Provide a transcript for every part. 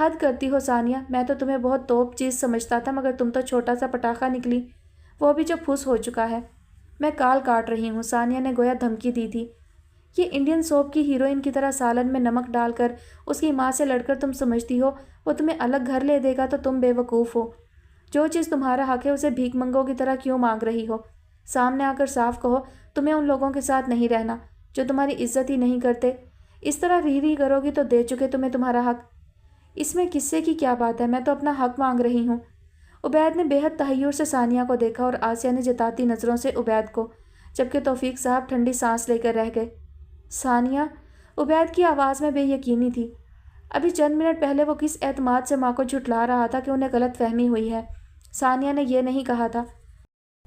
حد کرتی ہو ثانیہ، میں تو تمہیں بہت توپ چیز سمجھتا تھا، مگر تم تو چھوٹا سا پٹاخہ نکلی، وہ بھی جو پھس ہو چکا ہے۔ میں کال کاٹ رہی ہوں، ثانیہ نے گویا دھمکی دی تھی۔ یہ انڈین سوپ کی ہیروئن کی طرح سالن میں نمک ڈال کر اس کی ماں سے لڑ کر تم سمجھتی ہو وہ تمہیں الگ گھر لے دے گا تو تم بے وقوف ہو۔ جو چیز تمہارا حق ہے اسے بھیک منگوں کی طرح کیوں مانگ رہی ہو؟ سامنے آ کر صاف کہو تمہیں ان لوگوں کے ساتھ نہیں رہنا جو تمہاری عزت ہی نہیں کرتے۔ اس طرح ری کرو گی تو دے چکے تمہیں تمہارا حق۔ اس میں قصے کی کیا بات ہے، میں تو اپنا حق مانگ رہی ہوں۔ عبید نے بے حد تحیر سے ثانیہ کو دیکھا اور آسیہ نے جتاتی نظروں سے عبید کو، جبکہ توفیق صاحب ٹھنڈی سانس لے کر رہ گئے۔ ثانیہ، عبید کی آواز میں بے یقینی تھی۔ ابھی چند منٹ پہلے وہ کس اعتماد سے ماں کو جھٹلا رہا تھا کہ انہیں غلط فہمی ہوئی ہے۔ ثانیہ نے یہ نہیں کہا تھا۔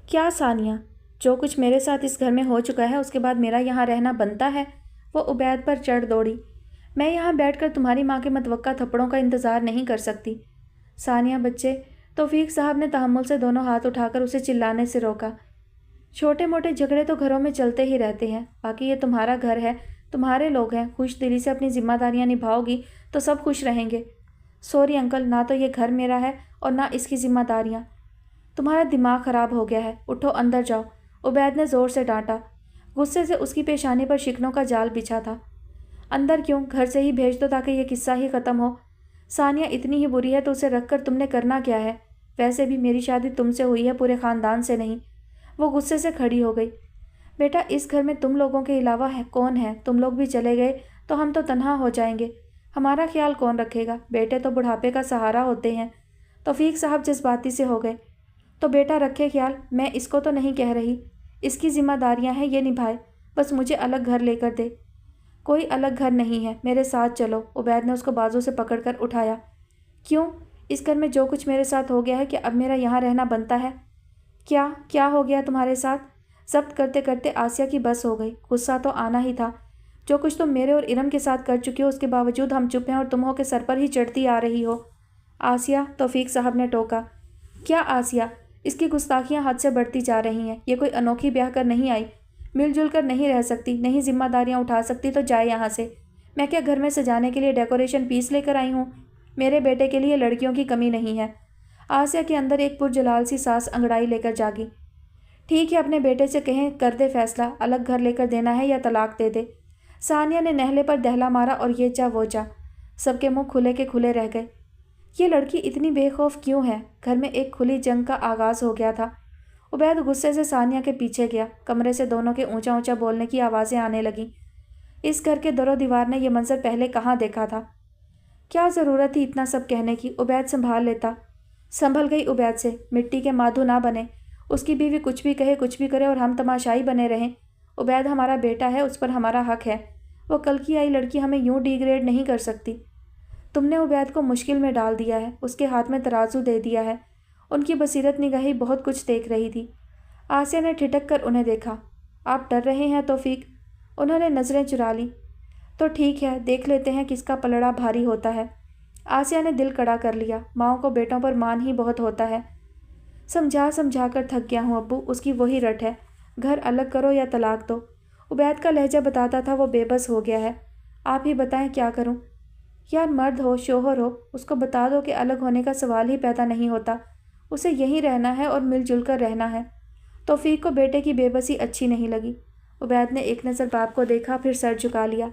کیا ثانیہ، جو کچھ میرے ساتھ اس گھر میں ہو چکا ہے اس کے بعد میرا یہاں رہنا بنتا ہے؟ وہ عبید پر چڑھ دوڑی۔ میں یہاں بیٹھ کر تمہاری ماں کے متوقع تھپڑوں کا انتظار نہیں کر سکتی۔ ثانیہ بچے، توفیق صاحب نے تحمل سے دونوں ہاتھ اٹھا کر اسے چلانے سے روکا۔ چھوٹے موٹے جھگڑے تو گھروں میں چلتے ہی رہتے ہیں، باقی یہ تمہارا گھر ہے، تمہارے لوگ ہیں، خوش دلی سے اپنی ذمہ داریاں نبھاؤ گی تو سب خوش رہیں گے۔ سوری انکل، نہ تو یہ گھر میرا ہے اور نہ اس کی ذمہ داریاں۔ تمہارا دماغ خراب ہو گیا ہے، اٹھو اندر جاؤ، عبید نے زور سے ڈانٹا۔ غصے سے اس کی پیشانی پر شکنوں کا جال بچھا تھا۔ اندر کیوں، گھر سے ہی بھیج دو تاکہ یہ قصہ ہی ختم ہو۔ ثانیہ اتنی ہی بری ہے تو اسے رکھ کر تم نے کرنا کیا ہے؟ ویسے بھی میری شادی تم سے ہوئی ہے، پورے خاندان سے نہیں۔ وہ غصے سے کھڑی ہو گئی۔ بیٹا، اس گھر میں تم لوگوں کے علاوہ کون ہے؟ تم لوگ بھی چلے گئے تو ہم تو تنہا ہو جائیں گے، ہمارا خیال کون رکھے گا؟ بیٹے تو بڑھاپے کا سہارا ہوتے ہیں۔ توفیق صاحب جذباتی سے ہو گئے۔ تو بیٹا رکھے خیال، میں اس کو تو نہیں کہہ رہی، اس کی ذمہ داریاں ہیں یہ نبھائے، بس مجھے الگ گھر لے کر دے۔ کوئی الگ گھر نہیں ہے، میرے ساتھ چلو۔ عبید نے اس کو بازو سے پکڑ کر اٹھایا۔ کیوں؟ اس گھر میں جو کچھ میرے ساتھ ہو گیا ہے کہ اب میرا یہاں رہنا بنتا ہے؟ کیا ہو گیا تمہارے ساتھ؟ ضبط کرتے کرتے آسیہ کی بس ہو گئی۔ غصہ تو آنا ہی تھا۔ جو کچھ تم میرے اور ارم کے ساتھ کر چکی ہو اس کے باوجود ہم چپ ہیں اور تم ہو کے سر پر ہی چڑھتی آ رہی ہو۔ آسیہ، توفیق صاحب نے ٹوکا۔ کیا آسیہ؟ اس کی گستاخیاں حد سے بڑھتی جا رہی ہیں۔ یہ کوئی انوکھی بیاہ کر نہیں آئی، مل جل کر نہیں رہ سکتی، نہیں ذمہ داریاں اٹھا سکتی تو جائے یہاں سے۔ میں کیا گھر میں سجانے کے لیے ڈیکوریشن پیس لے کر آئی ہوں؟ میرے بیٹے کے لیے لڑکیوں کی کمی نہیں ہے۔ آسیہ کے اندر ایک پرجلال سی سانس انگڑائی لے کر جاگی۔ ٹھیک ہے، اپنے بیٹے سے کہیں کر دے فیصلہ، الگ گھر لے کر دینا ہے یا طلاق دے دے۔ ثانیہ نے نہلے پر دہلا مارا اور یہ چاہ وہ چاہ، سب کے منہ کھلے کے کھلے رہ گئے۔ یہ لڑکی اتنی بے خوف کیوں ہے؟ گھر میں ایک کھلی جنگ کا آغاز ہو گیا تھا۔ عبید غصے سے ثانیہ کے پیچھے گیا۔ کمرے سے دونوں کے اونچا اونچا بولنے کی آوازیں آنے لگیں۔ اس گھر کے در و دیوار نے یہ منظر پہلے کہاں دیکھا تھا؟ کیا ضرورت تھی اتنا سب کہنے کی؟ عبید سنبھال لیتا۔ سنبھل گئی عبید سے، مٹی کے مادھو نہ بنے۔ اس کی بیوی کچھ بھی کہے کچھ بھی کرے اور ہم تماشائی بنے رہیں۔ عبید ہمارا بیٹا ہے، اس پر ہمارا حق ہے۔ وہ کل کی آئی لڑکی ہمیں یوں ڈی گریڈ نہیں کر سکتی۔ تم نے عبید کو مشکل میں ڈال دیا ہے، اس کے ہاتھ میں ترازو دے دیا ہے۔ ان کی بصیرت نگاہی بہت کچھ دیکھ رہی تھی۔ آسیہ نے ٹھٹک کر انہیں دیکھا۔ آپ ڈر رہے ہیں توفیق؟ انہوں نے نظریں چرا لیں۔ تو ٹھیک ہے، دیکھ لیتے ہیں کس کا پلڑا بھاری ہوتا ہے۔ آسیہ نے دل کڑا کر لیا۔ ماؤں کو بیٹوں پر مان ہی بہت ہوتا ہے۔ سمجھا سمجھا کر تھک گیا ہوں ابو، اس کی وہی رٹ ہے، گھر الگ کرو یا طلاق دو۔ عبید کا لہجہ بتاتا تھا وہ بے بس ہو گیا ہے۔ آپ ہی بتائیں کیا کروں؟ یار، مرد ہو شوہر ہو، اس کو بتا دو کہ الگ ہونے کا سوال ہی پیدا نہیں ہوتا، اسے یہیں رہنا ہے اور مل جل کر رہنا ہے۔ توفیق کو بیٹے کی بے بسی اچھی نہیں لگی۔ عبید نے ایک نظر باپ کو دیکھا، پھر سر جھکا لیا۔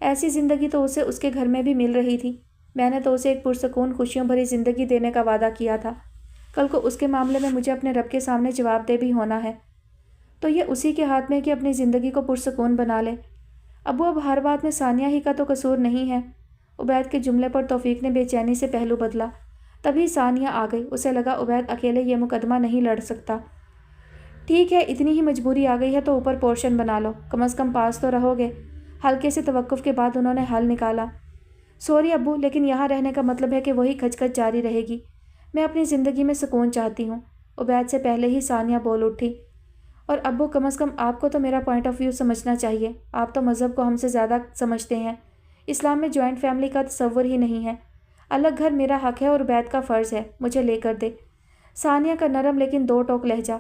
ایسی زندگی تو اسے اس کے گھر میں بھی مل رہی تھی۔ میں نے تو اسے ایک پرسکون خوشیوں بھری زندگی دینے کا وعدہ کیا تھا۔ کل کو اس کے معاملے میں مجھے اپنے رب کے سامنے جواب دہ بھی ہونا ہے۔ تو یہ اسی کے ہاتھ میں کہ اپنی زندگی کو پرسکون بنا لے۔ ابو، اب ہر بات میں ثانیہ ہی کا تو قصور نہیں ہے۔ عبید کے جملے پر توفیق نے بے چینی سے پہلو بدلا۔ تبھی ثانیہ آ گئی۔ اسے لگا عبید اکیلے یہ مقدمہ نہیں لڑ سکتا۔ ٹھیک ہے، اتنی ہی مجبوری آ گئی ہے تو اوپر پورشن بنا لو، کم از کم پاس تو رہو گے۔ ہلکے سے توقف کے بعد انہوں نے حل نکالا۔ سوری ابو، لیکن یہاں رہنے کا مطلب ہے کہ وہی کھچ کھچ جاری رہے گی۔ میں اپنی زندگی میں سکون چاہتی ہوں۔ عبید سے پہلے ہی ثانیہ بول اٹھی۔ اور ابو، کم از کم آپ کو تو میرا پوائنٹ آف ویو سمجھنا چاہیے۔ آپ تو مذہب کو ہم سے زیادہ سمجھتے ہیں۔ اسلام میں جوائنٹ فیملی کا تصور ہی نہیں ہے۔ الگ گھر میرا حق ہے اور عبید کا فرض ہے، مجھے لے کر دے۔ ثانیہ کا نرم لیکن دو ٹوک لہجہ۔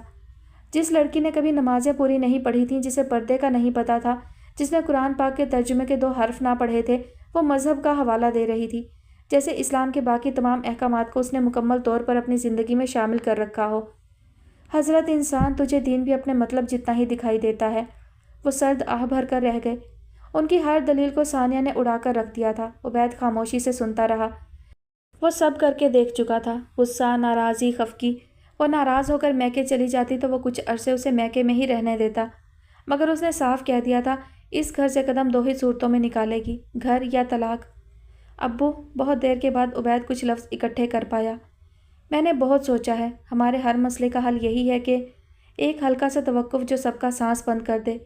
جس لڑکی نے کبھی نمازیں پوری نہیں پڑھی تھیں، جسے پردے کا نہیں پتہ تھا، جس نے قرآن پاک کے ترجمے کے 2 حرف نہ پڑھے تھے، وہ مذہب کا حوالہ دے رہی تھی۔ جیسے اسلام کے باقی تمام احکامات کو اس نے مکمل طور پر اپنی زندگی میں شامل کر رکھا ہو۔ حضرت انسان، تجھے دین بھی اپنے مطلب جتنا ہی دکھائی دیتا ہے۔ وہ سرد آہ بھر کر رہ گئے۔ ان کی ہر دلیل کو ثانیہ نے اڑا کر رکھ دیا تھا۔ عبید خاموشی سے سنتا رہا۔ وہ سب کر کے دیکھ چکا تھا، غصہ، ناراضی، خفگی۔ وہ ناراض ہو کر میکے چلی جاتی تو وہ کچھ عرصے اسے میکے میں ہی رہنے دیتا، مگر اس نے صاف کہہ دیا تھا اس گھر سے قدم 2 ہی صورتوں میں نکالے گی، گھر یا طلاق۔ ابو، بہت دیر کے بعد عبید کچھ لفظ اکٹھے کر پایا۔ میں نے بہت سوچا ہے، ہمارے ہر مسئلے کا حل یہی ہے کہ ایک ہلکا سا توقف جو سب کا سانس بند کر دے۔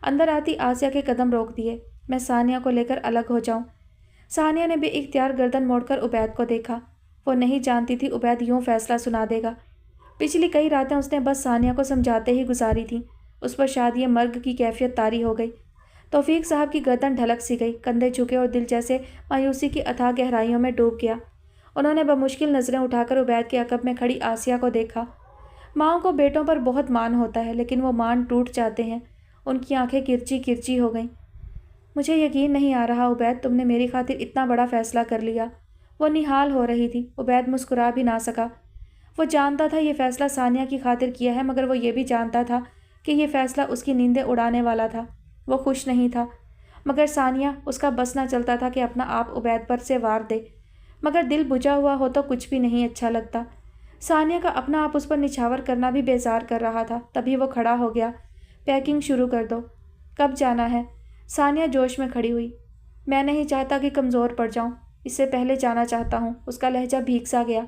اندر آتی آسیہ کے قدم روک دیے۔ میں ثانیہ کو لے کر الگ ہو جاؤں۔ ثانیہ نے بے اختیار گردن موڑ کر عبید کو دیکھا۔ وہ نہیں جانتی تھی عبید یوں فیصلہ سنا دے گا۔ پچھلی کئی راتیں اس نے بس ثانیہ کو سمجھاتے ہی گزاری تھیں۔ اس پر شادی مرگ کی کیفیت طاری ہو گئی۔ توفیق صاحب کی گردن ڈھلک سی گئی، کندھے جھکے اور دل جیسے مایوسی کی اتھاہ گہرائیوں میں ڈوب گیا۔ انہوں نے بمشکل نظریں اٹھا کر عبید کے عقب میں کھڑی آسیہ کو دیکھا۔ ماؤں کو بیٹوں پر بہت مان ہوتا ہے، لیکن وہ مان ٹوٹ جاتے ہیں۔ ان کی آنکھیں کرچی کرچی ہو گئیں۔ مجھے یقین نہیں آ رہا عبید، تم نے میری خاطر اتنا بڑا فیصلہ کر لیا۔ وہ نہال ہو رہی تھی۔ عبید مسکرا بھی نہ سکا۔ وہ جانتا تھا یہ فیصلہ ثانیہ کی خاطر کیا ہے، مگر وہ یہ بھی جانتا تھا کہ یہ فیصلہ اس کی نیندیں اڑانے والا تھا۔ وہ خوش نہیں تھا، مگر ثانیہ، اس کا بس نہ چلتا تھا کہ اپنا آپ عبید پر سے وار دے، مگر دل بجھا ہوا ہو تو کچھ بھی نہیں اچھا لگتا۔ ثانیہ کا اپنا آپ اس پر نچھاور کرنا بھی بیزار کر رہا تھا۔ تبھی وہ کھڑا ہو گیا۔ پیکنگ شروع کر دو۔ کب جانا ہے؟ ثانیہ جوش میں کھڑی ہوئی۔ میں نہیں چاہتا کہ کمزور پڑ جاؤں، اس سے پہلے جانا چاہتا ہوں۔ اس کا لہجہ بھیگ سا گیا۔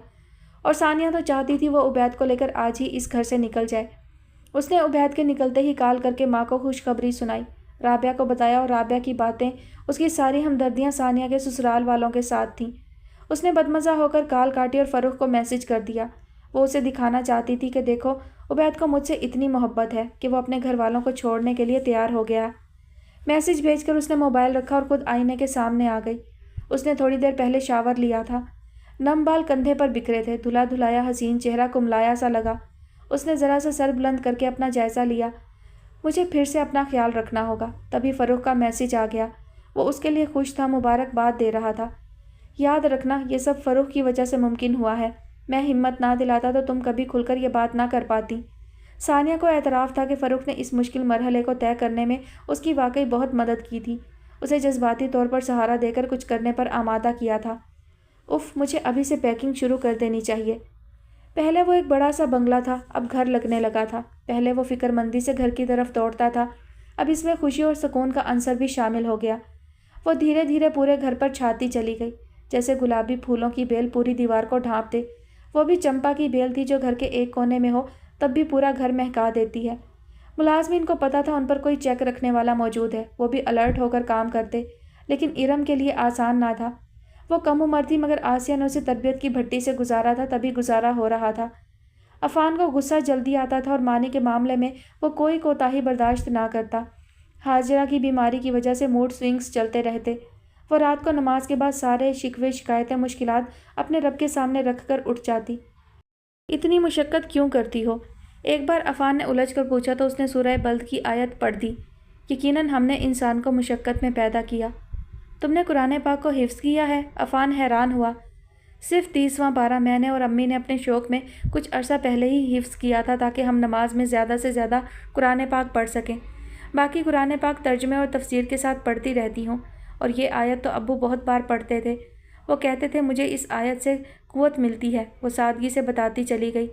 اور ثانیہ تو چاہتی تھی وہ عبید کو لے کر آج ہی اس گھر سے نکل جائے۔ اس نے عبید کے نکلتے ہی کال کر کے ماں کو خوشخبری سنائی، رابعہ کو بتایا، اور رابعہ کی باتیں، اس کی ساری ہمدردیاں ثانیہ کے سسرال والوں کے ساتھ تھیں۔ اس نے بدمزہ ہو کر کال کاٹی اور فروخ کو میسج کر دیا۔ وہ اسے دکھانا چاہتی تھی کہ دیکھو، عبید کو مجھ سے اتنی محبت ہے کہ وہ اپنے گھر والوں کو چھوڑنے کے لیے تیار ہو گیا۔ میسج بھیج کر اس نے موبائل رکھا اور خود آئینے کے سامنے آ گئی۔ اس نے تھوڑی دیر پہلے شاور لیا تھا۔ نم بال کندھے پر بکھرے تھے، دھلا دھلایا حسین چہرہ کملایا سا لگا۔ اس نے ذرا سا سر بلند کر کے اپنا جائزہ لیا۔ مجھے پھر سے اپنا خیال رکھنا ہوگا۔ تبھی فروخ کا میسج آ گیا۔ وہ اس کے لیے خوش تھا، مبارکباد دے رہا تھا۔ یاد رکھنا، یہ سب فروخ کی وجہ سے ممکن ہوا ہے۔ میں ہمت نہ دلاتا تو تم کبھی کھل کر یہ بات نہ کر پاتی۔ ثانیہ کو اعتراف تھا کہ فروخ نے اس مشکل مرحلے کو طے کرنے میں اس کی واقعی بہت مدد کی تھی، اسے جذباتی طور پر سہارا دے کر کچھ کرنے پر آمادہ کیا تھا۔ اف، مجھے ابھی سے پیکنگ شروع کر دینی چاہیے۔ پہلے وہ ایک بڑا سا بنگلہ تھا، اب گھر لگنے لگا تھا۔ پہلے وہ فکر مندی سے گھر کی طرف دوڑتا تھا، اب اس میں خوشی اور سکون کا عنصر بھی شامل ہو گیا۔ وہ دھیرے دھیرے پورے گھر پر چھاتی چلی گئی، جیسے گلابی پھولوں کی بیل پوری دیوار کو ڈھانپ دے۔ وہ بھی چمپا کی بیل تھی جو گھر کے ایک کونے میں ہو تب بھی پورا گھر مہکا دیتی ہے۔ ملازمین کو پتہ تھا ان پر کوئی چیک رکھنے والا موجود ہے، وہ بھی الرٹ ہو کر کام کرتے، لیکن ارم کے لیے آسان نہ تھا۔ وہ کم عمر تھی، مگر آسیہ نے اسے تربیت کی بھٹی سے گزارا تھا، تبھی گزارا ہو رہا تھا۔ عفان کو غصہ جلدی آتا تھا اور مانی کے معاملے میں وہ کوئی کوتاہی برداشت نہ کرتا۔ حاجرہ کی بیماری کی وجہ سے موڈ سوئنگز چلتے رہتے۔ وہ رات کو نماز کے بعد سارے شکوے، شکایتیں، مشکلات اپنے رب کے سامنے رکھ کر اٹھ جاتی۔ اتنی مشقت کیوں کرتی ہو؟ ایک بار عفان نے الجھ کر پوچھا تو اس نے سورہ بلد کی آیت پڑھ دی، یقیناً ہم نے انسان کو مشقت میں پیدا کیا۔ تم نے قرآن پاک کو حفظ کیا ہے؟ عفان حیران ہوا۔ صرف 30واں پارہ میں نے اور امی نے اپنے شوق میں کچھ عرصہ پہلے ہی حفظ کیا تھا تاکہ ہم نماز میں زیادہ سے زیادہ قرآن پاک پڑھ سکیں۔ باقی قرآن پاک ترجمے اور تفسیر کے ساتھ پڑھتی رہتی ہوں، اور یہ آیت تو ابو بہت بار پڑھتے تھے۔ وہ کہتے تھے مجھے اس آیت سے قوت ملتی ہے، وہ سادگی سے بتاتی چلی گئی۔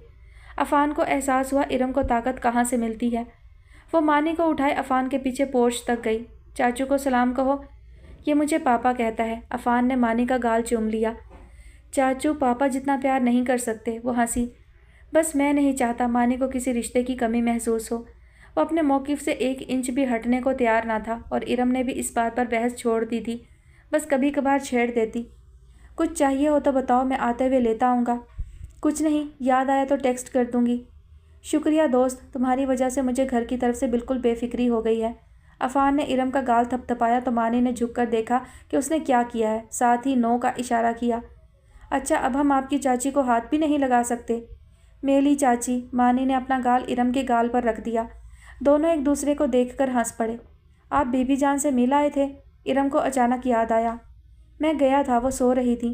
عفان کو احساس ہوا ارم کو طاقت کہاں سے ملتی ہے۔ وہ مانی کو اٹھائے عفان کے پیچھے پورچ تک گئی۔ چاچو کو سلام کہو۔ یہ مجھے پاپا کہتا ہے۔ عفان نے مانی کا گال چوم لیا۔ چاچو پاپا جتنا پیار نہیں کر سکتے، وہ ہنسی۔ بس میں نہیں چاہتا مانی کو کسی رشتے کی کمی محسوس ہو۔ وہ اپنے موقف سے 1 انچ بھی ہٹنے کو تیار نہ تھا، اور ارم نے بھی اس بات پر بحث چھوڑ دی تھی، بس کبھی کبھار چھیڑ دیتی۔ کچھ چاہیے ہو تو بتاؤ، میں آتے ہوئے لیتا آؤں گا۔ کچھ نہیں، یاد آیا تو ٹیکسٹ کر دوں گی۔ شکریہ دوست، تمہاری وجہ سے مجھے گھر کی طرف سے بالکل بے فکری ہو گئی ہے۔ عفان نے ارم کا گال تھپ تھپایا تو مانی نے جھک کر دیکھا کہ اس نے کیا کیا ہے، ساتھ ہی نو کا اشارہ کیا۔ اچھا، اب ہم آپ کی چاچی کو ہاتھ بھی نہیں لگا سکتے؟ میلی چاچی، مانی نے اپنا گال ارم کے گال پر رکھ دیا۔ دونوں ایک دوسرے کو دیکھ کر ہنس پڑے۔ آپ بی بی جان سے مل آئے تھے؟ ارم کو اچانک یاد آیا۔ میں گیا تھا، وہ سو رہی تھی۔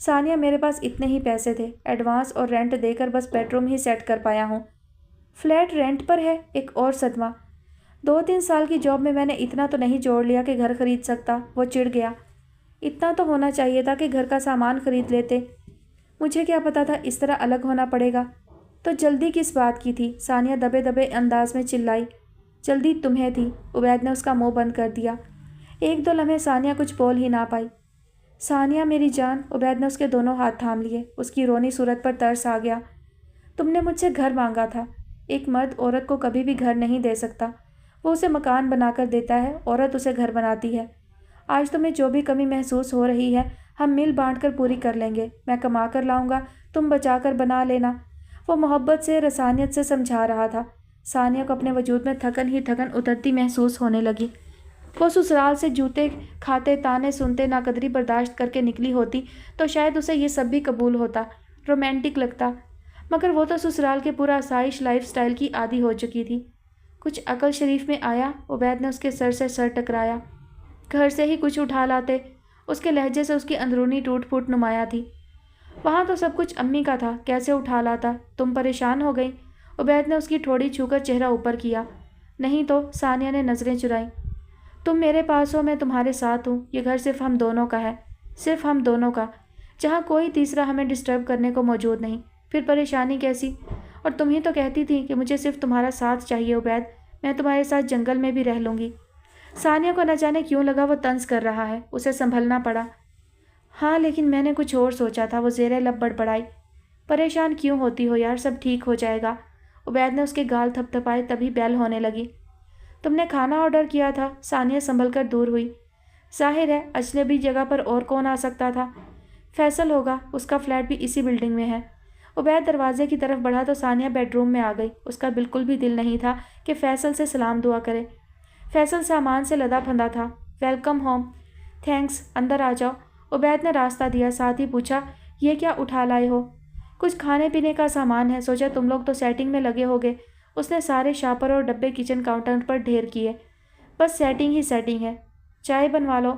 ثانیہ میرے پاس اتنے ہی پیسے تھے، ایڈوانس اور رینٹ دے کر بس بیڈ روم ہی سیٹ کر پایا ہوں۔ فلیٹ رینٹ پر ہے، ایک اور صدمہ۔ 2-3 سال کی جاب میں نے اتنا تو نہیں جوڑ لیا کہ گھر خرید سکتا۔ وہ چڑ گیا۔ اتنا تو ہونا چاہیے تھا کہ گھر کا سامان خرید لیتے۔ مجھے کیا پتا تھا اس طرح الگ ہونا پڑے گا۔ تو جلدی کس بات کی تھی؟ ثانیہ دبے دبے انداز میں چلائی۔ جلدی تمہیں تھی۔ عبید نے اس کا منہ بند کر دیا۔ 1-2 لمحے ثانیہ کچھ بول ہی نہ پائی۔ ثانیہ میری جان، عبید نے اس کے دونوں ہاتھ تھام لیے۔ اس کی رونی صورت پر ترس آ گیا۔ تم نے مجھ سے گھر مانگا تھا۔ ایک مرد عورت کو کبھی بھی گھر نہیں دے سکتا، وہ اسے مکان بنا کر دیتا ہے، عورت اسے گھر بناتی ہے۔ آج تمہیں جو بھی کمی محسوس ہو رہی ہے ہم مل بانٹ کر پوری کر لیں گے۔ میں کما کر لاؤں گا، تم بچا کر بنا لینا۔ وہ محبت سے، رسانیت سے سمجھا رہا تھا۔ ثانیہ کو اپنے وجود میں تھکن ہی تھکن اترتی محسوس ہونے لگی۔ وہ سسرال سے جوتے کھاتے، تانے سنتے، ناقدری برداشت کر کے نکلی ہوتی تو شاید اسے یہ سب بھی قبول ہوتا، رومانٹک لگتا، مگر وہ تو سسرال کے پورا آسائش لائف سٹائل کی عادی ہو چکی تھی۔ کچھ عقل شریف میں آیا؟ عبید نے اس کے سر سے سر ٹکرایا۔ گھر سے ہی کچھ اٹھا لاتے۔ اس کے لہجے سے اس کی اندرونی ٹوٹ پھوٹ نمایاں تھی۔ وہاں تو سب کچھ امی کا تھا، کیسے اٹھا لاتا؟ تم پریشان ہو گئی؟ عبید نے اس کی ٹھوڑی چھو کر چہرہ اوپر کیا۔ نہیں تو، ثانیہ نے نظریں چرائیں۔ تم میرے پاس ہو، میں تمہارے ساتھ ہوں۔ یہ گھر صرف ہم دونوں کا ہے، صرف ہم دونوں کا، جہاں کوئی تیسرا ہمیں ڈسٹرب کرنے کو موجود نہیں۔ پھر پریشانی کیسی؟ اور تم ہی تو کہتی تھی کہ مجھے صرف تمہارا ساتھ چاہیے عبید، میں تمہارے ساتھ جنگل میں بھی رہ لوں گی۔ ثانیہ کو نہ جانے کیوں لگا وہ طنز کر رہا ہے، اسے سنبھلنا پڑا۔ ہاں لیکن میں نے کچھ اور سوچا تھا، وہ زیر لب بڑبڑائی۔ پریشان کیوں ہوتی ہو یار، سب ٹھیک ہو جائے گا۔ عبید نے اس کے گال تھپ تھپائے، تبھی بیل ہونے لگی۔ تم نے کھانا آرڈر کیا تھا؟ ثانیہ سنبھل کر دور ہوئی۔ ظاہر ہے، اجنبی جگہ پر اور کون آ سکتا تھا؟ فیصل ہوگا، اس کا فلیٹ بھی اسی بلڈنگ میں ہے۔ عبید دروازے کی طرف بڑھا تو ثانیہ بیڈ روم میں آ گئی۔ اس کا بالکل بھی دل نہیں تھا کہ فیصل سے سلام دعا کرے۔ فیصل سامان سے لدا پھندا تھا۔ Welcome home. تھینکس، اندر آ جاؤ۔ عبید نے راستہ دیا، ساتھ ہی پوچھا، یہ کیا اٹھا لائے ہو؟ کچھ کھانے پینے کا سامان ہے، سوچا تم لوگ تو سیٹنگ میں لگے ہوگے۔ اس نے سارے شاپر اور ڈبے کچن کاؤنٹر پر ڈھیر کیے۔ بس سیٹنگ ہی سیٹنگ ہے۔ چائے بنوا لو۔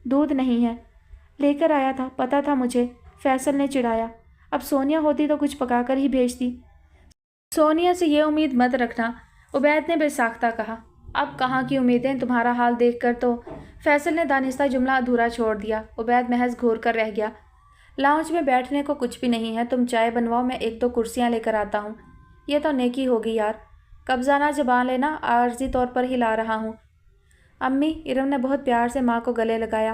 دودھ نہیں ہے۔ لے کر آیا تھا، پتا تھا مجھے۔ فیصل نے چڑھایا۔ اب سونیا ہوتی تو کچھ پکا کر ہی بھیجتی۔ سونیا سے یہ امید مت رکھنا، عبید نے بے ساختہ کہا۔ اب کہاں کی امیدیں، تمہارا حال دیکھ کر تو۔ فیصل نے دانستہ جملہ ادھورا چھوڑ دیا۔ عبید محض گھور کر رہ گیا۔ لاؤنج میں بیٹھنے کو کچھ بھی نہیں ہے، تم چائے بنواؤ، میں 1-2 کرسیاں لے کر آتا ہوں۔ یہ تو نیکی ہوگی یار، قبضہ نہ زبان لینا، عارضی طور پر ہی لا رہا ہوں۔ امی، ارم نے بہت پیار سے ماں کو گلے لگایا۔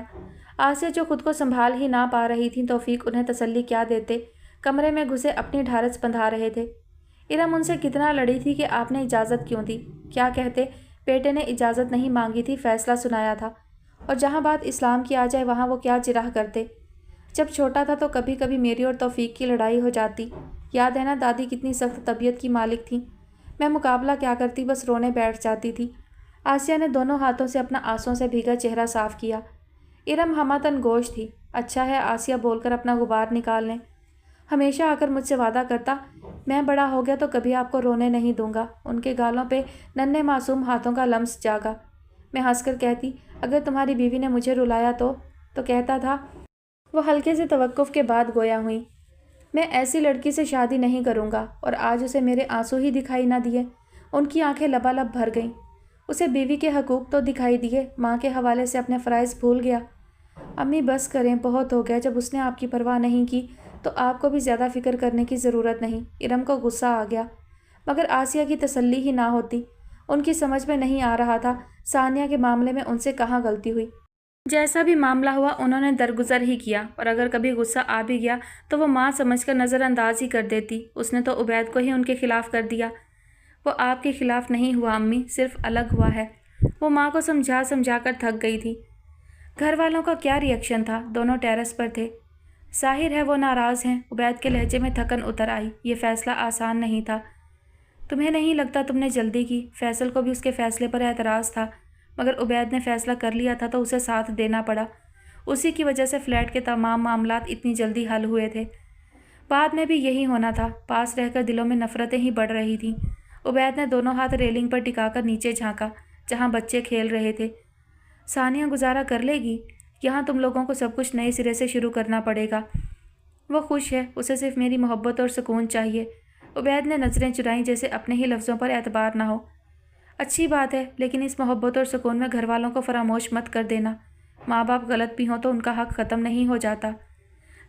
آسیہ جو خود کو سنبھال ہی نہ پا رہی تھیں، توفیق انہیں تسلی کیا دیتے، کمرے میں گھسے اپنی ڈھارس بندھا رہے تھے۔ ارم ان سے کتنا لڑی تھی کہ آپ نے اجازت کیوں دی؟ کیا کہتے، بیٹے نے اجازت نہیں مانگی تھی، فیصلہ سنایا تھا، اور جہاں بات اسلام کی آ جائے وہاں وہ کیا چراہ کرتے۔ جب چھوٹا تھا تو کبھی کبھی میری اور توفیق کی لڑائی ہو جاتی، یاد ہے نا دادی کتنی سخت طبیعت کی مالک تھیں، میں مقابلہ کیا کرتی، بس رونے بیٹھ جاتی تھی۔ آسیہ نے دونوں ہاتھوں سے اپنا آنسوں سے بھیگا چہرہ صاف کیا۔ ارم ہمہ گوش تھی۔ اچھا ہے، آسیہ بول کر اپنا غبار نکال لیں۔ ہمیشہ آ کر مجھ سے وعدہ کرتا، میں بڑا ہو گیا تو کبھی آپ کو رونے نہیں دوں گا۔ ان کے گالوں پہ ننھے معصوم ہاتھوں کا لمس جاگا۔ میں ہنس کر کہتی، اگر تمہاری بیوی نے مجھے رلایا تو کہتا تھا۔ وہ ہلکے سے توقف کے بعد گویا ہوئی، میں ایسی لڑکی سے شادی نہیں کروں گا، اور آج اسے میرے آنسو ہی دکھائی نہ دیے۔ ان کی آنکھیں لبالب بھر گئیں۔ اسے بیوی کے حقوق تو دکھائی دیے، ماں کے حوالے سے اپنے فرائض بھول گیا۔ امی بس کریں، بہت ہو گیا، جب اس نے آپ کی پرواہ نہیں کی تو آپ کو بھی زیادہ فکر کرنے کی ضرورت نہیں۔ ارم کو غصہ آ گیا، مگر آسیہ کی تسلی ہی نہ ہوتی۔ ان کی سمجھ میں نہیں آ رہا تھا ثانیہ کے معاملے میں ان سے کہاں غلطی ہوئی۔ جیسا بھی معاملہ ہوا انہوں نے درگزر ہی کیا، اور اگر کبھی غصہ آ بھی گیا تو وہ ماں سمجھ کر نظر انداز ہی کر دیتی۔ اس نے تو عبید کو ہی ان کے خلاف کر دیا۔ وہ آپ کے خلاف نہیں ہوا امی، صرف الگ ہوا ہے۔ وہ ماں کو سمجھا کر تھک گئی تھی۔ گھر والوں کا کیا ری ایکشن تھا؟ دونوں ٹیرس پر تھے۔ ظاہر ہے وہ ناراض ہیں۔ عبید کے لہجے میں تھکن اتر آئی۔ یہ فیصلہ آسان نہیں تھا۔ تمہیں نہیں لگتا تم نے جلدی کی؟ فیصل کو بھی اس کے فیصلے پر اعتراض تھا، مگر عبید نے فیصلہ کر لیا تھا تو اسے ساتھ دینا پڑا۔ اسی کی وجہ سے فلیٹ کے تمام معاملات اتنی جلدی حل ہوئے تھے۔ بعد میں بھی یہی ہونا تھا۔ پاس رہ کر دلوں میں نفرتیں ہی بڑھ رہی تھیں۔ عبید نے دونوں ہاتھ ریلنگ پر ٹکا کر نیچے جھانکا، جہاں بچے کھیل رہے تھے۔ ثانیہ گزارا کر لے گی؟ یہاں تم لوگوں کو سب کچھ نئے سرے سے شروع کرنا پڑے گا۔ وہ خوش ہے، اسے صرف میری محبت اور سکون چاہیے۔ عبید نے نظریں چرائیں جیسے اپنے ہی لفظوں پر اعتبار نہ ہو۔ اچھی بات ہے، لیکن اس محبت اور سکون میں گھر والوں کو فراموش مت کر دینا۔ ماں باپ غلط بھی ہوں تو ان کا حق ختم نہیں ہو جاتا۔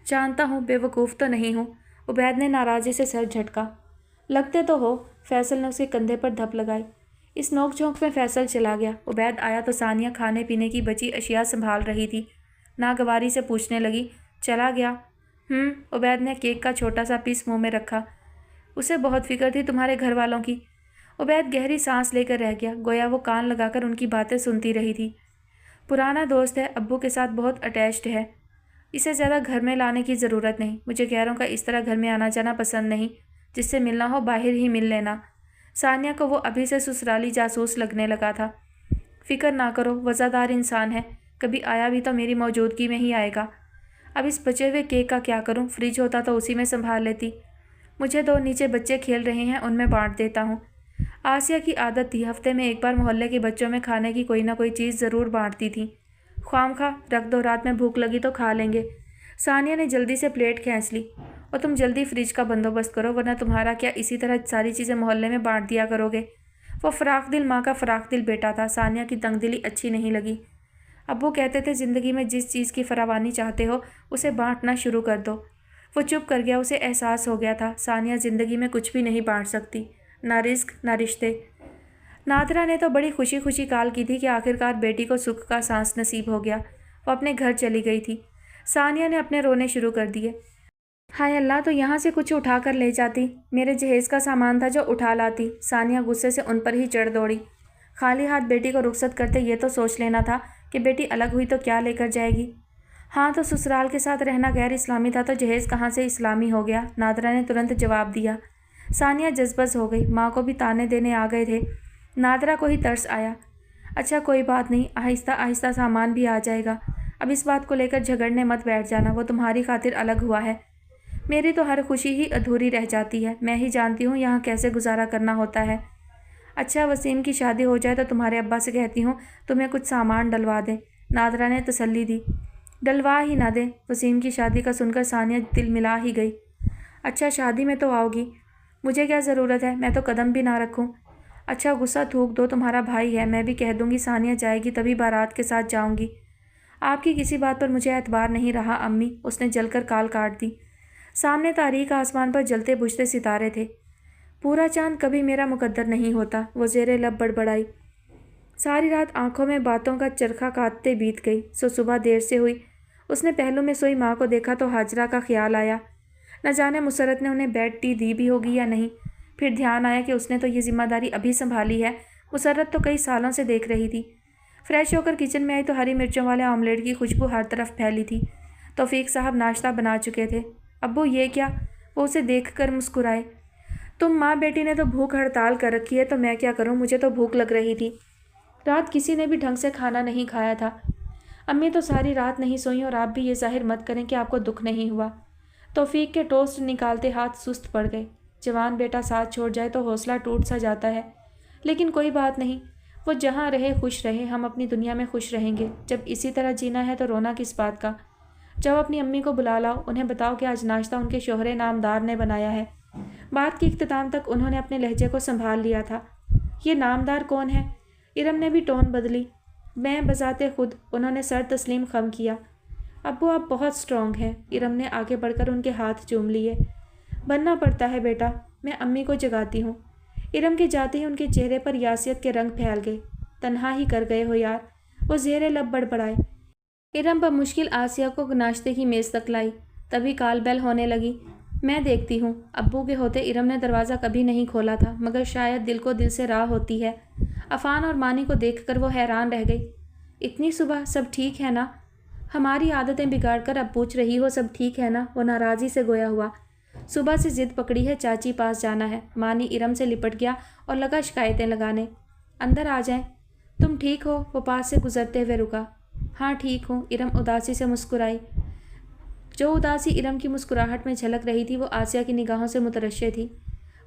جانتا ہوں، بے وقوف تو نہیں ہوں۔ عبید نے ناراضی سے سر جھٹکا۔ لگتے تو ہو، فیصل نے اس کے کندھے پر دھپ لگائی۔ اس نوک جھونک میں فیصل چلا گیا۔ عبید آیا تو ثانیہ کھانے پینے کی بچی اشیاء سنبھال رہی تھی۔ ناگواری سے پوچھنے لگی، چلا گیا؟ عبید نے کیک کا چھوٹا سا پیس منہ میں رکھا۔ اسے بہت فکر تھی تمہارے گھر والوں کی۔ عبید گہری سانس لے کر رہ گیا، گویا وہ کان لگا کر ان کی باتیں سنتی رہی تھی۔ پرانا دوست ہے، ابو کے ساتھ بہت اٹیچڈ ہے۔ اسے زیادہ گھر میں لانے کی ضرورت نہیں۔ مجھے غیروں کا اس طرح گھر میں آنا جانا پسند نہیں۔ جس سے ملنا ہو باہر ہی مل لینا۔ ثانیہ کو وہ ابھی سے سسرالی جاسوس لگنے لگا تھا۔ فکر نہ کرو، وفادار انسان ہے، کبھی آیا بھی تو میری موجودگی میں ہی آئے گا۔ اب اس بچے ہوئے کیک کا کیا کروں؟ فریج ہوتا تو اسی میں سنبھال لیتی۔ مجھے دو نیچے بچے کھیل رہے ہیں، ان میں بانٹ دیتا ہوں۔ آسیہ کی عادت تھی، ہفتے میں ایک بار محلے کے بچوں میں کھانے کی کوئی نہ کوئی چیز ضرور بانٹتی تھی۔ خواہ رکھ دو، رات میں بھوک لگی تو کھا لیں گے۔ ثانیہ نے جلدی سے پلیٹ کھینچ لی۔ اور تم جلدی فریج کا بندوبست کرو، ورنہ تمہارا کیا اسی طرح ساری چیزیں محلے میں بانٹ دیا کرو گے۔ وہ فراخ دل ماں کا فراخ دل بیٹا تھا۔ ثانیہ کی تنگ دلی اچھی نہیں لگی۔ ابو کہتے تھے زندگی میں جس چیز کی فراوانی چاہتے ہو اسے بانٹنا شروع کر دو۔ وہ چپ کر گیا، اسے احساس ہو گیا تھا ثانیہ زندگی میں کچھ بھی نہیں بانٹ سکتی، نہ رزق نہ رشتے۔ نادرہ نے تو بڑی خوشی خوشی کال کی تھی کہ آخرکار بیٹی کو سکھ کا سانس نصیب ہو گیا۔ وہ اپنے گھر چلی گئی تھی۔ ثانیہ نے اپنے رونے شروع کر دیے۔ ہائے اللہ، تو یہاں سے کچھ اٹھا کر لے جاتی، میرے جہیز کا سامان تھا جو اٹھا لاتی۔ ثانیہ غصے سے ان پر ہی چڑھ دوڑی۔ خالی ہاتھ بیٹی کو رخصت کرتے یہ تو سوچ لینا تھا کہ بیٹی الگ ہوئی تو کیا لے کر جائے گی۔ ہاں تو سسرال کے ساتھ رہنا غیر اسلامی تھا تو جہیز کہاں سے اسلامی ہو گیا؟ نادرہ نے ترنت جواب دیا۔ ثانیہ جذبز ہو گئی، ماں کو بھی تانے دینے آ گئے تھے۔ نادرہ کو ہی ترس آیا۔ اچھا کوئی بات نہیں، آہستہ آہستہ سامان بھی آ جائے گا۔ اب اس بات کو لے کر جھگڑنے مت بیٹھ جانا، وہ تمہاری خاطر الگ ہوا ہے۔ میری تو ہر خوشی ہی ادھوری رہ جاتی ہے، میں ہی جانتی ہوں یہاں کیسے گزارا کرنا ہوتا ہے۔ اچھا وسیم کی شادی ہو جائے تو تمہارے ابا سے کہتی ہوں تمہیں کچھ سامان ڈلوا دیں، نادرہ نے تسلی دی۔ ڈلوا ہی نہ دیں، وسیم کی شادی کا سن کر ثانیہ دل ملا ہی گئی۔ اچھا شادی میں تو آؤ گی، مجھے کیا ضرورت ہے، میں تو قدم بھی نہ رکھوں۔ اچھا غصہ تھوک دو، تمہارا بھائی ہے، میں بھی کہہ دوں گی ثانیہ جائے گی تبھی بارات کے ساتھ جاؤں گی۔ آپ کی کسی بات پر مجھے اعتبار نہیں رہا امی، اس نے جل کر کال کاٹ دی۔ سامنے تاریک آسمان پر جلتے بجھتے ستارے تھے۔ پورا چاند کبھی میرا مقدر نہیں ہوتا، وہ زیر لب بڑبڑائی۔ ساری رات آنکھوں میں باتوں کا چرخہ کاٹتے بیت گئی، سو صبح دیر سے ہوئی۔ اس نے پہلو میں سوئی ماں کو دیکھا تو ہاجرہ کا خیال آیا۔ نہ جانے مسرت نے انہیں بیڈ ٹی دی بھی ہوگی یا نہیں۔ پھر دھیان آیا کہ اس نے تو یہ ذمہ داری ابھی سنبھالی ہے، مسرت تو کئی سالوں سے دیکھ رہی تھی۔ فریش ہو کر کچن میں آئی تو ہری مرچوں والے آملیٹ کی خوشبو ہر طرف پھیلی تھی۔ توفیق صاحب ناشتہ بنا چکے تھے۔ ابو یہ کیا؟ وہ اسے دیکھ کر مسکرائے۔ تم ماں بیٹی نے تو بھوک ہڑتال کر رکھی ہے تو میں کیا کروں، مجھے تو بھوک لگ رہی تھی۔ رات کسی نے بھی ڈھنگ سے کھانا نہیں کھایا تھا۔ امی تو ساری رات نہیں سوئیں اور آپ بھی یہ ظاہر مت کریں کہ آپ کو دکھ نہیں ہوا۔ توفیق کے ٹوسٹ نکالتے ہاتھ سست پڑ گئے۔ جوان بیٹا ساتھ چھوڑ جائے تو حوصلہ ٹوٹ سا جاتا ہے، لیکن کوئی بات نہیں، وہ جہاں رہے خوش رہے، ہم اپنی دنیا میں خوش رہیں گے۔ جب اسی طرح جینا ہے تو رونا کس بات کا؟ جب اپنی امی کو بلا لاؤ، انہیں بتاؤ کہ آج ناشتہ ان کے شوہر نامدار نے بنایا ہے۔ بات کے اختتام تک انہوں نے اپنے لہجے کو سنبھال لیا تھا۔ یہ نامدار کون ہے؟ ارم نے بھی ٹون بدلی۔ میں بذات خود، انہوں نے سر تسلیم خم کیا۔ ابو آپ بہت سٹرونگ ہیں، ارم نے آگے بڑھ کر ان کے ہاتھ چوم لیے۔ بننا پڑتا ہے بیٹا، میں امی کو جگاتی ہوں۔ ارم کے جاتے ہی ان کے چہرے پر یاسیت کے رنگ پھیل گئے۔ تنہا ہی کر گئے ہو یار، وہ زیر لب بڑبڑائے۔ ارم بمشکل آسیہ کو ناشتے کی میز تک لائی، تبھی کال بیل ہونے لگی۔ میں دیکھتی ہوں۔ ابو کے ہوتے ارم نے دروازہ کبھی نہیں کھولا تھا، مگر شاید دل کو دل سے راہ ہوتی ہے۔ عفان اور مانی کو دیکھ کر وہ حیران رہ گئی۔ اتنی صبح سب ٹھیک ہے نا؟ ہماری عادتیں بگاڑ کر اب پوچھ رہی ہو سب ٹھیک ہے نا؟ وہ ناراضی سے گویا ہوا۔ صبح سے ضد پکڑی ہے، چاچی پاس جانا ہے۔ مانی ارم سے لپٹ گیا اور لگا شکایتیں لگانے۔ اندر آ جائیں۔ تم ٹھیک ہو؟ وہ پاس سے گزرتے ہوئے رکا۔ ہاں ٹھیک ہوں، ارم اداسی سے مسکرائی۔ جو اداسی ارم کی مسکراہٹ میں جھلک رہی تھی وہ آسیہ کی نگاہوں سے مترشح تھی۔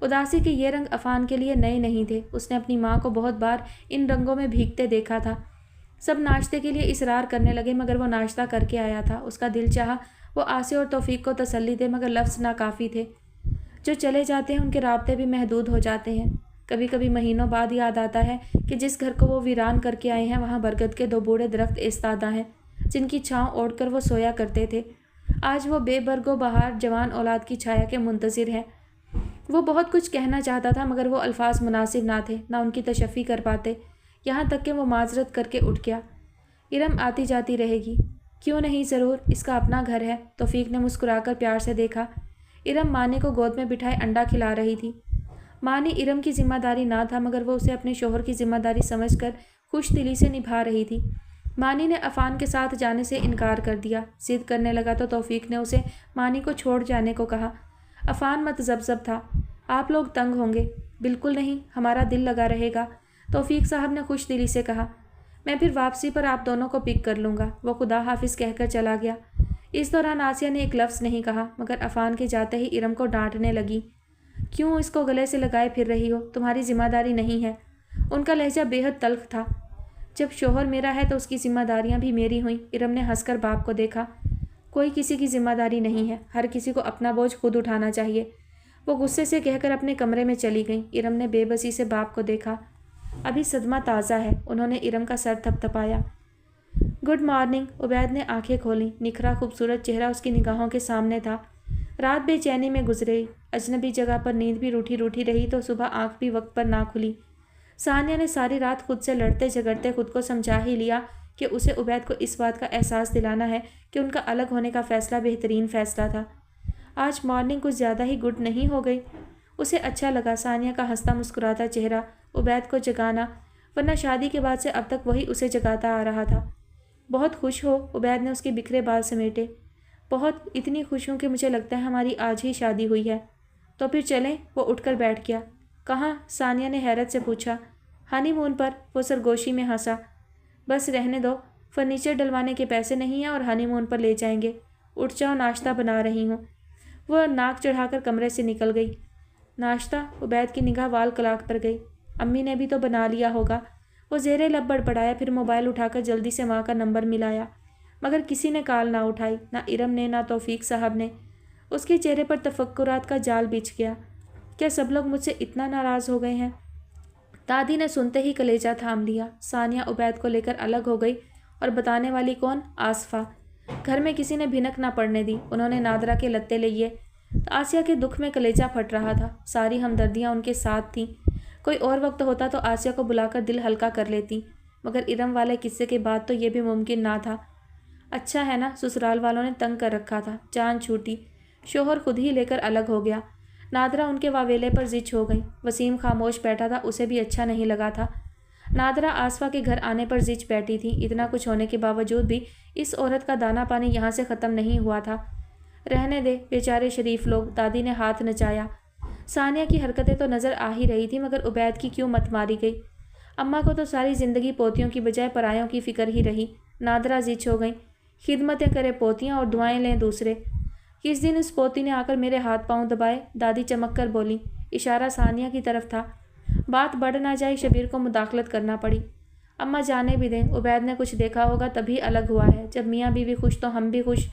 اداسی کے یہ رنگ عفان کے لیے نئے نہیں تھے، اس نے اپنی ماں کو بہت بار ان رنگوں میں بھیگتے دیکھا تھا۔ سب ناشتے کے لیے اصرار کرنے لگے مگر وہ ناشتہ کر کے آیا تھا، اس کا دل چاہا وہ آسیہ اور توفیق کو تسلی دے مگر لفظ ناکافی تھے۔ جو چلے جاتے ہیں ان کے رابطے بھی محدود ہو جاتے ہیں۔ کبھی کبھی مہینوں بعد یاد آتا ہے کہ جس گھر کو وہ ویران کر کے آئے ہیں وہاں برگد کے 2 بوڑھے درخت ایستادہ ہیں جن کی چھاؤں اوڑھ کر وہ سویا کرتے تھے۔ آج وہ بے برگ و بہار جوان اولاد کی چھایا کے منتظر ہیں۔ وہ بہت کچھ کہنا چاہتا تھا مگر وہ الفاظ مناسب نہ تھے، نہ ان کی تشفی کر پاتے، یہاں تک کہ وہ معذرت کر کے اٹھ گیا۔ ارم آتی جاتی رہے گی۔ کیوں نہیں، ضرور، اس کا اپنا گھر ہے۔ توفیق نے مسکرا کر پیار سے دیکھا۔ ارم مانی کو گود میں بٹھائے انڈا کھلا رہی تھی۔ مانی ارم کی ذمہ داری نہ تھا مگر وہ اسے اپنے شوہر کی ذمہ داری سمجھ کر خوش دلی سے نبھا رہی تھی۔ مانی نے عفان کے ساتھ جانے سے انکار کر دیا۔ ضد کرنے لگا تو توفیق نے اسے مانی کو چھوڑ جانے کو کہا۔ عفان متذبذب تھا۔ آپ لوگ تنگ ہوں گے۔ بالکل نہیں، ہمارا دل لگا رہے گا، توفیق صاحب نے خوش دلی سے کہا۔ میں پھر واپسی پر آپ دونوں کو پک کر لوں گا۔ وہ خدا حافظ کہہ کر چلا گیا۔ اس دوران آسیہ نے ایک لفظ نہیں کہا مگر عفان کے جاتے ہی ارم کو ڈانٹنے لگی۔ کیوں اس کو گلے سے لگائے پھر رہی ہو؟ تمہاری ذمہ داری نہیں ہے۔ ان کا لہجہ بے حد تلخ تھا۔ جب شوہر میرا ہے تو اس کی ذمہ داریاں بھی میری ہوئیں۔ ارم نے ہنس کر باپ کو دیکھا۔ کوئی کسی کی ذمہ داری نہیں ہے، ہر کسی کو اپنا بوجھ خود اٹھانا چاہیے۔ وہ غصے سے کہہ کر اپنے کمرے میں چلی گئیں۔ ارم نے بے بسی سے باپ کو دیکھا۔ ابھی صدمہ تازہ ہے، انہوں نے ارم کا سر تھپ تھپایا۔ گڈ مارننگ، عبید نے آنکھیں کھولیں۔ نکھرا خوبصورت چہرہ اس کی نگاہوں کے سامنے تھا۔ رات بے چینی میں گزری، اجنبی جگہ پر نیند بھی روٹھی روٹھی رہی تو صبح آنکھ بھی وقت پر نہ کھلی۔ ثانیہ نے ساری رات خود سے لڑتے جھگڑتے خود کو سمجھا ہی لیا کہ اسے عبید کو اس بات کا احساس دلانا ہے کہ ان کا الگ ہونے کا فیصلہ بہترین فیصلہ تھا۔ آج مارننگ کچھ زیادہ ہی گڈ نہیں ہو گئی؟ اسے اچھا لگا ثانیہ کا ہنستا مسکراتا چہرہ، عبید کو جگانا، ورنہ شادی کے بعد سے اب تک وہی اسے جگاتا آ رہا تھا۔ بہت خوش ہو؟ عبید نے اس کے بکھرے بال سمیٹے۔ بہت، اتنی خوش ہوں کہ مجھے لگتا ہے ہماری آج ہی شادی ہوئی ہے۔ تو پھر چلیں؟ وہ اٹھ کر بیٹھ گیا۔ کہاں؟ ثانیہ نے حیرت سے پوچھا۔ ہنی مون پر، وہ سرگوشی میں ہنسا۔ بس رہنے دو، فرنیچر ڈلوانے کے پیسے نہیں ہیں اور ہنی مون پر لے جائیں گے۔ اٹھ جاؤ، ناشتہ بنا رہی ہوں۔ وہ ناک چڑھا کر کمرے سے نکل گئی۔ ناشتہ؟ عبید کی نگاہ وال کلاک پر گئی۔ امی نے بھی تو بنا لیا ہوگا۔ وہ زیر لب بڑبڑایا، پھر موبائل اٹھا کر جلدی سے ماں کا نمبر ملایا مگر کسی نے کال نہ اٹھائی، نہ ارم نے نہ توفیق صاحب نے۔ اس کے چہرے پر تفکرات کا جال بچھ گیا۔ کیا سب لوگ مجھ سے اتنا ناراض ہو گئے ہیں؟ دادی نے سنتے ہی کلیجہ تھام لیا۔ ثانیہ عبید کو لے کر الگ ہو گئی، اور بتانے والی کون؟ آصفہ۔ گھر میں کسی نے بھنک نہ پڑنے دی۔ انہوں نے نادرہ کے لتے لیے۔ آسیہ کے دکھ میں کلیجہ پھٹ رہا تھا۔ ساری ہمدردیاں ان کے ساتھ تھیں۔ کوئی اور وقت ہوتا تو آسیہ کو بلا کر دل ہلکا کر لیتی، مگر ارم والے قصے کے بعد تو یہ بھی ممکن نہ تھا۔ اچھا ہے نا، سسرال والوں نے تنگ کر رکھا تھا، جان چھوٹی، شوہر خود ہی لے کر الگ ہو گیا۔ نادرہ ان کے واویلے پر زچ ہو گئی۔ وسیم خاموش بیٹھا تھا، اسے بھی اچھا نہیں لگا تھا۔ نادرہ آصفہ کے گھر آنے پر زچ بیٹھی تھی۔ اتنا کچھ ہونے کے باوجود بھی اس عورت کا دانا پانی یہاں سے ختم نہیں ہوا تھا۔ رہنے دے، بیچارے شریف لوگ، دادی نے ہاتھ نچایا۔ ثانیہ کی حرکتیں تو نظر آ ہی رہی تھی مگر عبید کی کیوں مت ماری گئی؟ اماں کو تو ساری زندگی پوتیوں کی بجائے پرایوں کی فکر ہی رہی۔ نادرہ زچ ہو گئیں۔ خدمتیں کرے پوتیاں اور دعائیں لیں دوسرے۔ کس دن اس پوتی نے آ کر میرے ہاتھ پاؤں دبائے؟ دادی چمک کر بولی۔ اشارہ ثانیہ کی طرف تھا۔ بات بڑھ نہ جائے، شبیر کو مداخلت کرنا پڑی۔ اماں جانے بھی دیں، عبید نے کچھ دیکھا ہوگا تبھی الگ ہوا ہے۔ جب میاں بیوی خوش تو ہم بھی خوش۔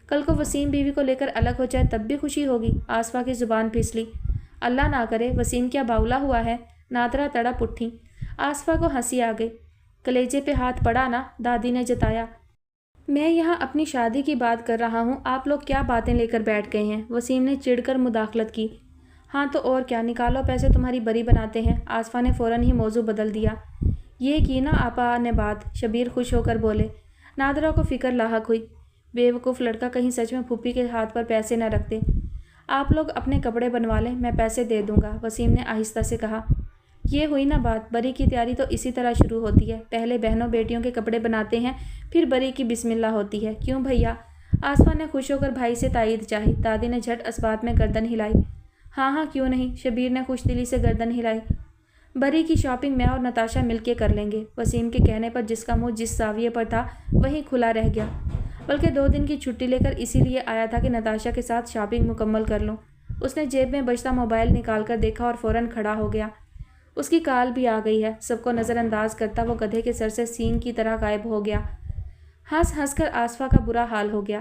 کل کو وسیم بیوی کو لے کر الگ ہو جائے تب بھی خوشی ہوگی۔ آصفہ کی زبان پھسلی۔ اللہ نہ کرے، وسیم کیا باولا ہوا ہے؟ نادرہ تڑپ اٹھی۔ آصفہ کو ہنسی آ گئی۔ کلیجے پہ ہاتھ پڑا نا، دادی نے جتایا۔ میں یہاں اپنی شادی کی بات کر رہا ہوں، آپ لوگ کیا باتیں لے کر بیٹھ گئے ہیں؟ وسیم نے چڑھ کر مداخلت کی۔ ہاں تو اور کیا، نکالو پیسے، تمہاری بری بناتے ہیں۔ آصفہ نے فوراً ہی موضوع بدل دیا۔ یہ کی نا آپا نے بات، شبیر خوش ہو کر بولے۔ نادرہ کو فکر لاحق ہوئی۔ بے وقوف لڑکا، کہیں سچ میں پھوپھی کے ہاتھ پر پیسے نہ رکھتے۔ آپ لوگ اپنے کپڑے بنوا لیں، میں پیسے دے دوں گا، وسیم نے آہستہ سے کہا۔ یہ ہوئی نا بات، بری کی تیاری تو اسی طرح شروع ہوتی ہے، پہلے بہنوں بیٹیوں کے کپڑے بناتے ہیں، پھر بری کی بسم اللہ ہوتی ہے، کیوں بھیا؟ آصفہ نے خوش ہو کر بھائی سے تائید چاہی۔ دادی نے جھٹ اسبات میں گردن ہلائی۔ ہاں ہاں کیوں نہیں، شبیر نے خوش دلی سے گردن ہلائی۔ بری کی شاپنگ میں اور نتاشا مل کے کر لیں گے۔ وسیم کے کہنے پر جس کا منہ جس زاویے پر تھا وہیں کھلا رہ گیا۔ بلکہ 2 دن کی چھٹی لے کر اسی لیے آیا تھا کہ نتاشا کے ساتھ شاپنگ مکمل کر لوں۔ اس نے جیب میں بجتا موبائل نکال کر دیکھا اور فوراً کھڑا ہو گیا۔ اس کی کال بھی آ گئی ہے۔ سب کو نظر انداز کرتا وہ گدھے کے سر سے سینگ کی طرح غائب ہو گیا۔ ہنس ہنس کر آصفہ کا برا حال ہو گیا۔